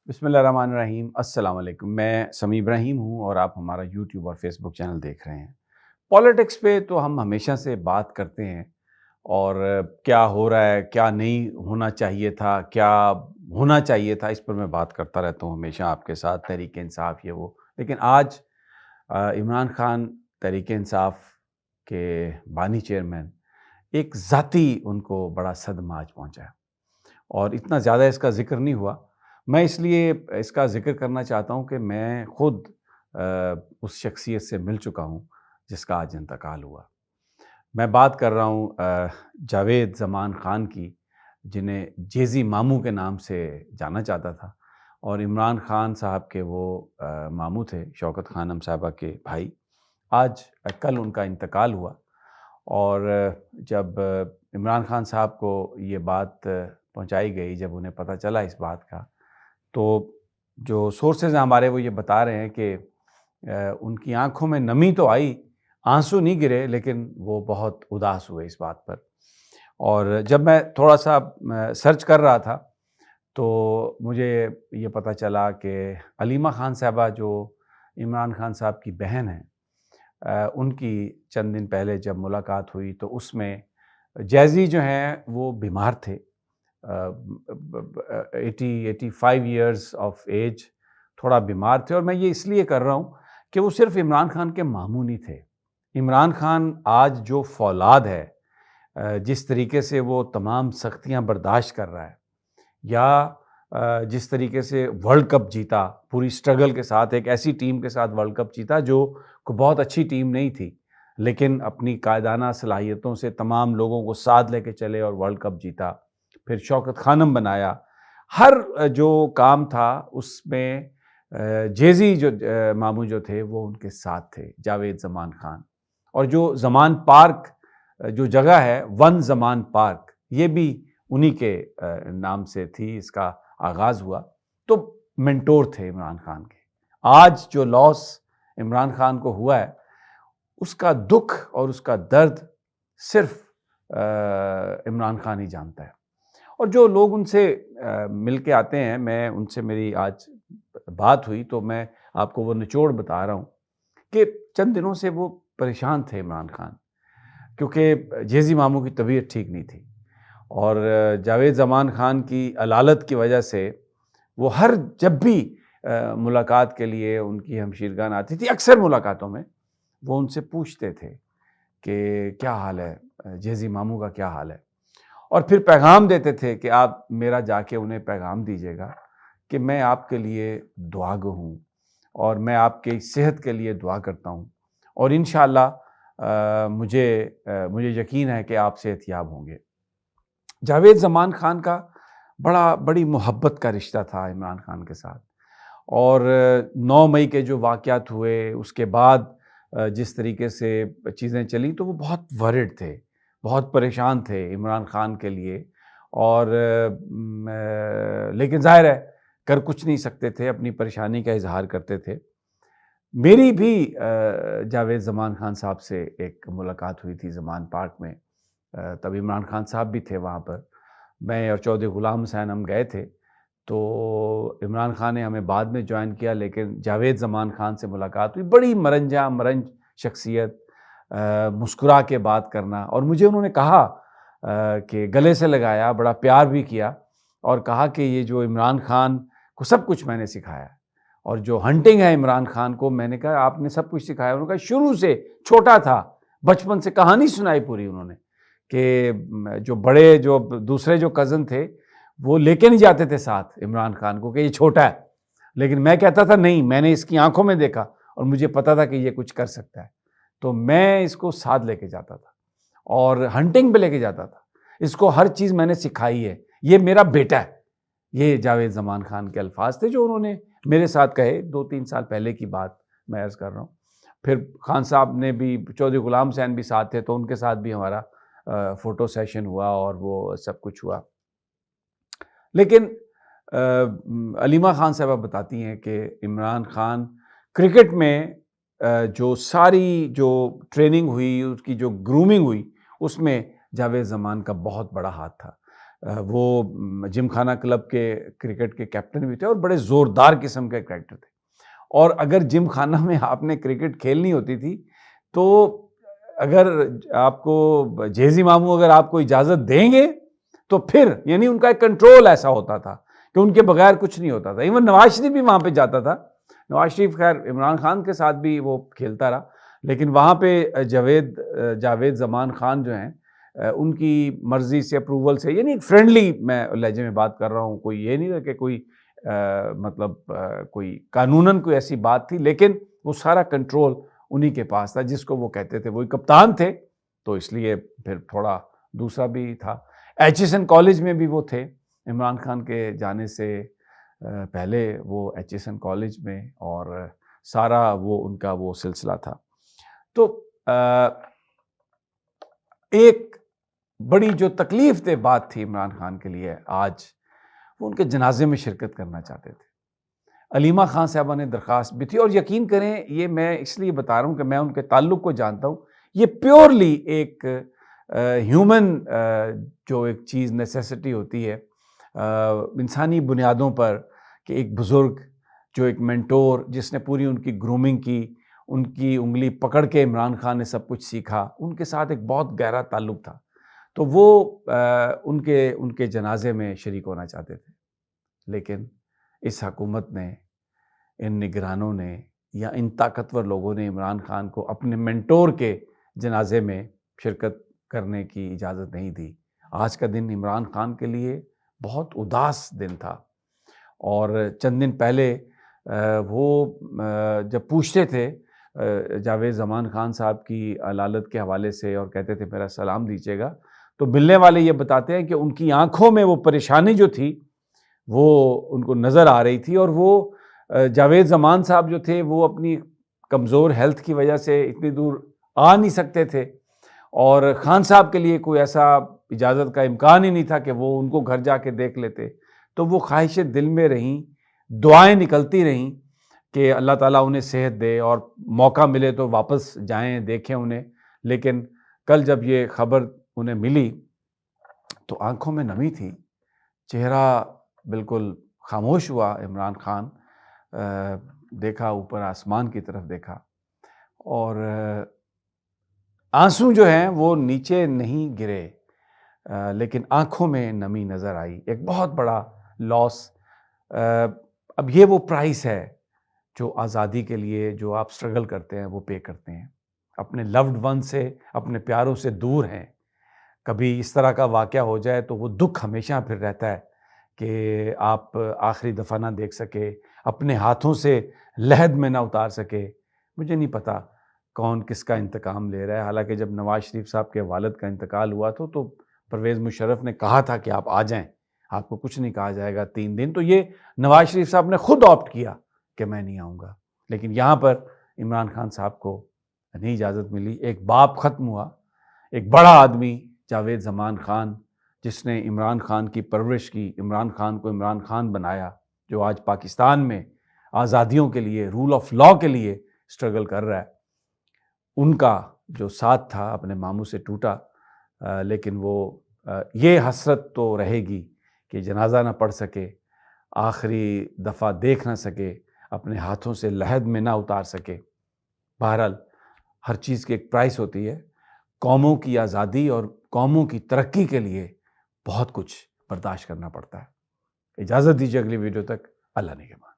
بسم اللہ الرحمن الرحیم۔ السلام علیکم، میں سمیع ابراہیم ہوں اور آپ ہمارا یوٹیوب اور فیس بک چینل دیکھ رہے ہیں۔ پالیٹکس پہ تو ہم ہمیشہ سے بات کرتے ہیں، اور کیا ہو رہا ہے، کیا نہیں ہونا چاہیے تھا، کیا ہونا چاہیے تھا، اس پر میں بات کرتا رہتا ہوں ہمیشہ آپ کے ساتھ، تحریک انصاف یہ وہ۔ لیکن آج عمران خان تحریک انصاف کے بانی چیئرمین، ایک ذاتی ان کو بڑا صدمہ آج پہنچا ہے، اور اتنا زیادہ اس کا ذکر نہیں ہوا۔ میں اس لیے اس کا ذکر کرنا چاہتا ہوں کہ میں خود اس شخصیت سے مل چکا ہوں جس کا آج انتقال ہوا۔ میں بات کر رہا ہوں جاوید زمان خان کی، جنہیں جیزی ماموں کے نام سے جانا جاتا تھا، اور عمران خان صاحب کے وہ ماموں تھے، شوکت خانم صاحبہ کے بھائی۔ آج کل ان کا انتقال ہوا، اور جب عمران خان صاحب کو یہ بات پہنچائی گئی، جب انہیں پتہ چلا اس بات کا، تو جو سورسز ہیں ہمارے وہ یہ بتا رہے ہیں کہ ان کی آنکھوں میں نمی تو آئی، آنسو نہیں گرے، لیکن وہ بہت اداس ہوئے اس بات پر۔ اور جب میں تھوڑا سا سرچ کر رہا تھا تو مجھے یہ پتہ چلا کہ علیمہ خان صاحبہ جو عمران خان صاحب کی بہن ہیں، ان کی چند دن پہلے جب ملاقات ہوئی تو اس میں جیزی جو ہیں وہ بیمار تھے، 85 ایئرز آف ایج، تھوڑا بیمار تھے۔ اور میں یہ اس لیے کر رہا ہوں کہ وہ صرف عمران خان کے ماموں نہیں تھے۔ عمران خان آج جو فولاد ہے، جس طریقے سے وہ تمام سختیاں برداشت کر رہا ہے، یا جس طریقے سے ورلڈ کپ جیتا، پوری سٹرگل کے ساتھ ایک ایسی ٹیم کے ساتھ ورلڈ کپ جیتا جو کوئی بہت اچھی ٹیم نہیں تھی، لیکن اپنی قائدانہ صلاحیتوں سے تمام لوگوں کو ساتھ لے کے چلے اور ورلڈ کپ جیتا، پھر شوکت خانم بنایا۔ ہر جو کام تھا اس میں جیزی جو ماموں جو تھے وہ ان کے ساتھ تھے، جاوید زمان خان۔ اور جو زمان پارک جو جگہ ہے، ون زمان پارک، یہ بھی انہی کے نام سے تھی، اس کا آغاز ہوا۔ تو منٹور تھے عمران خان کے۔ آج جو لاس عمران خان کو ہوا ہے، اس کا دکھ اور اس کا درد صرف عمران خان ہی جانتا ہے۔ اور جو لوگ ان سے مل کے آتے ہیں، میں ان سے میری آج بات ہوئی تو میں آپ کو وہ نچوڑ بتا رہا ہوں کہ چند دنوں سے وہ پریشان تھے عمران خان، کیونکہ جیزی ماموں کی طبیعت ٹھیک نہیں تھی، اور جاوید زمان خان کی علالت کی وجہ سے وہ جب بھی ملاقات کے لیے ان کی ہمشیرگان آتی تھی، اکثر ملاقاتوں میں وہ ان سے پوچھتے تھے کہ کیا حال ہے، جیزی ماموں کا کیا حال ہے، اور پھر پیغام دیتے تھے کہ آپ میرا جا کے انہیں پیغام دیجیے گا کہ میں آپ کے لیے دعا گو ہوں، اور میں آپ کی صحت کے لیے دعا کرتا ہوں، اور انشاءاللہ مجھے یقین ہے کہ آپ صحت یاب ہوں گے۔ جاوید زمان خان کا بڑی محبت کا رشتہ تھا عمران خان کے ساتھ، اور 9 مئی کے جو واقعات ہوئے اس کے بعد جس طریقے سے چیزیں چلی، تو وہ بہت ورڈ تھے، بہت پریشان تھے عمران خان کے لیے، اور لیکن ظاہر ہے کر کچھ نہیں سکتے تھے، اپنی پریشانی کا اظہار کرتے تھے۔ میری بھی جاوید زمان خان صاحب سے ایک ملاقات ہوئی تھی زمان پارک میں، تب عمران خان صاحب بھی تھے وہاں پر، میں اور چودھری غلام حسین ہم گئے تھے، تو عمران خان نے ہمیں بعد میں جوائن کیا، لیکن جاوید زمان خان سے ملاقات ہوئی۔ بڑی مرنج شخصیت، مسکرا کے بات کرنا، اور مجھے انہوں نے کہا کہ گلے سے لگایا، بڑا پیار بھی کیا، اور کہا کہ یہ جو عمران خان کو سب کچھ میں نے سکھایا، اور جو ہنٹنگ ہے عمران خان کو، میں نے کہا آپ نے سب کچھ سکھایا؟ انہوں نے کہا شروع سے، چھوٹا تھا، بچپن سے کہانی سنائی پوری انہوں نے، کہ جو دوسرے جو کزن تھے وہ لے کے نہیں جاتے تھے ساتھ عمران خان کو کہ یہ چھوٹا ہے، لیکن میں کہتا تھا نہیں، میں نے اس کی آنکھوں میں دیکھا اور مجھے پتا تھا کہ یہ کچھ کر سکتا ہے، تو میں اس کو ساتھ لے کے جاتا تھا اور ہنٹنگ پہ لے کے جاتا تھا، اس کو ہر چیز میں نے سکھائی ہے، یہ میرا بیٹا ہے۔ یہ جاوید زمان خان کے الفاظ تھے جو انہوں نے میرے ساتھ کہے، 2-3 سال پہلے کی بات میں عرض کر رہا ہوں۔ پھر خان صاحب نے بھی، چودھری غلام حسین بھی ساتھ تھے، تو ان کے ساتھ بھی ہمارا فوٹو سیشن ہوا اور وہ سب کچھ ہوا۔ لیکن علیمہ خان صاحبہ بتاتی ہیں کہ عمران خان کرکٹ میں جو ساری جو ٹریننگ ہوئی، اس کی جو گرومنگ ہوئی، اس میں جاوید زمان کا بہت بڑا ہاتھ تھا۔ وہ جم خانہ کلب کے کرکٹ کے کیپٹن بھی تھے اور بڑے زوردار قسم کے کریکٹر تھے. اور اگر جم خانہ میں آپ نے کرکٹ کھیلنی ہوتی تھی تو اگر آپ کو جیزی ماموں اگر آپ کو اجازت دیں گے تو پھر یعنی ان کا ایک کنٹرول ایسا ہوتا تھا کہ ان کے بغیر کچھ نہیں ہوتا تھا. ایون نواز شریف بھی وہاں پہ جاتا تھا. نواز شریف خیر عمران خان کے ساتھ بھی وہ کھیلتا رہا، لیکن وہاں پہ جاوید زمان خان جو ہیں ان کی مرضی سے اپروول سے، یعنی فرینڈلی میں لہجے میں بات کر رہا ہوں، کوئی یہ نہیں ہے کہ کوئی مطلب کوئی قانوناً کوئی ایسی بات تھی، لیکن وہ سارا کنٹرول انہی کے پاس تھا. جس کو وہ کہتے تھے وہی کپتان تھے، تو اس لیے پھر تھوڑا دوسرا بھی تھا. ایچ ایس این کالج میں بھی وہ تھے عمران خان کے جانے سے پہلے، وہ ایچ ایس این کالج میں، اور سارا وہ ان کا وہ سلسلہ تھا. تو ایک بڑی جو تکلیف دہ بات تھی عمران خان کے لیے آج، وہ ان کے جنازے میں شرکت کرنا چاہتے تھے. علیمہ خان صاحبہ نے درخواست بھی تھی، اور یقین کریں یہ میں اس لیے بتا رہا ہوں کہ میں ان کے تعلق کو جانتا ہوں. یہ پیورلی ایک ہیومن جو ایک چیز نیسیسٹی ہوتی ہے انسانی بنیادوں پر، کہ ایک بزرگ جو ایک مینٹور جس نے پوری ان کی گرومنگ کی، ان کی انگلی پکڑ کے عمران خان نے سب کچھ سیکھا، ان کے ساتھ ایک بہت گہرا تعلق تھا. تو وہ ان کے جنازے میں شریک ہونا چاہتے تھے، لیکن اس حکومت نے، ان نگرانوں نے یا ان طاقتور لوگوں نے عمران خان کو اپنے مینٹور کے جنازے میں شرکت کرنے کی اجازت نہیں دی. آج کا دن عمران خان کے لیے بہت اداس دن تھا. اور چند دن پہلے وہ جب پوچھتے تھے جاوید زمان خان صاحب کی علالت کے حوالے سے، اور کہتے تھے میرا سلام دیجیے گا، تو ملنے والے یہ بتاتے ہیں کہ ان کی آنکھوں میں وہ پریشانی جو تھی وہ ان کو نظر آ رہی تھی. اور وہ جاوید زمان صاحب جو تھے وہ اپنی کمزور ہیلتھ کی وجہ سے اتنی دور آ نہیں سکتے تھے، اور خان صاحب کے لیے کوئی ایسا اجازت کا امکان ہی نہیں تھا کہ وہ ان کو گھر جا کے دیکھ لیتے. تو وہ خواہشیں دل میں رہیں، دعائیں نکلتی رہیں کہ اللہ تعالیٰ انہیں صحت دے اور موقع ملے تو واپس جائیں، دیکھیں انہیں. لیکن کل جب یہ خبر انہیں ملی تو آنکھوں میں نمی تھی، چہرہ بالکل خاموش ہوا. عمران خان دیکھا اوپر آسمان کی طرف دیکھا، اور آنسو جو ہیں وہ نیچے نہیں گرے، لیکن آنکھوں میں نمی نظر آئی. ایک بہت بڑا لاس. اب یہ وہ پرائس ہے جو آزادی کے لیے جو آپ سٹرگل کرتے ہیں وہ پے کرتے ہیں. اپنے لوڈ ون سے، اپنے پیاروں سے دور ہیں. کبھی اس طرح کا واقعہ ہو جائے تو وہ دکھ ہمیشہ پھر رہتا ہے کہ آپ آخری دفعہ نہ دیکھ سکے، اپنے ہاتھوں سے لحد میں نہ اتار سکے. مجھے نہیں پتا کون کس کا انتقام لے رہا ہے. حالانکہ جب نواز شریف صاحب کے والد کا انتقال ہوا تو پرویز مشرف نے کہا تھا کہ آپ آ جائیں، آپ کو کچھ نہیں کہا جائے گا 3 دن. تو یہ نواز شریف صاحب نے خود آپٹ کیا کہ میں نہیں آؤں گا. لیکن یہاں پر عمران خان صاحب کو نہیں اجازت ملی. ایک باپ ختم ہوا، ایک بڑا آدمی جاوید زمان خان، جس نے عمران خان کی پرورش کی، عمران خان کو عمران خان بنایا، جو آج پاکستان میں آزادیوں کے لیے، رول آف لاء کے لیے سٹرگل کر رہا ہے. ان کا جو ساتھ تھا اپنے ماموں سے ٹوٹا. لیکن وہ یہ حسرت تو رہے گی کہ جنازہ نہ پڑھ سکے، آخری دفعہ دیکھ نہ سکے، اپنے ہاتھوں سے لحد میں نہ اتار سکے. بہرحال ہر چیز کی ایک پرائس ہوتی ہے. قوموں کی آزادی اور قوموں کی ترقی کے لیے بہت کچھ برداشت کرنا پڑتا ہے. اجازت دیجیے اگلی ویڈیو تک. اللہ نگہبان.